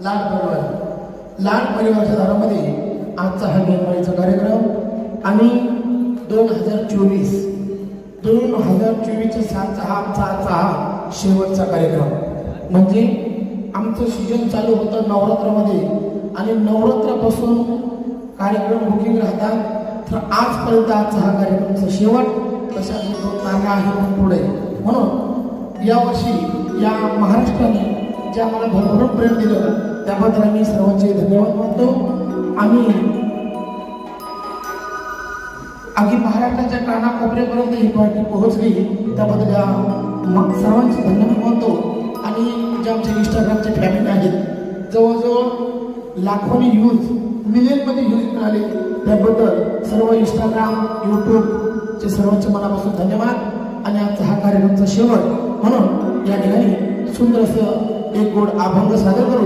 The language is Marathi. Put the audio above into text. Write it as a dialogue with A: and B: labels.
A: लाड परिवाराच्या दारामध्ये आजचा हा गणपतीचा कार्यक्रम आणि 2024 सालचा हा आजचा शेवटचा कार्यक्रम म्हणजे आमचं सीजन चालू होतं नवरात्रामध्ये आणि नवरात्रापासून कार्यक्रम बुकिंग राहतात तर आजपर्यंत आजचा हा कार्यक्रमचा शेवट तशाच तो चांगला आहे पण पुढे म्हणून यावर्षी या महाराष्ट्राने जे आम्हाला भरभरून प्रेम दिलं त्याबद्दल आम्ही सर्वांचे धन्यवाद मानतो आणि अगदी महाराष्ट्राच्या कानाकोपऱ्यापर्यंत ही पार्टी पोहोचली त्याबद्दल या सर्वांचे धन्यवाद मानतो आणि जे आमचे इंस्टाग्रामचे फॅमिली आहेत जवळजवळ लाखोनी यूज मिलियनमध्ये यूज मिळाले त्याबद्दल सर्व इंस्टाग्राम यूट्यूबचे सर्वांचे मनापासून धन्यवाद आणि आजचा हा कार्यक्रमचा शेवट म्हणून या ठिकाणी सुंदर असं एक गोड अभंग सादर करू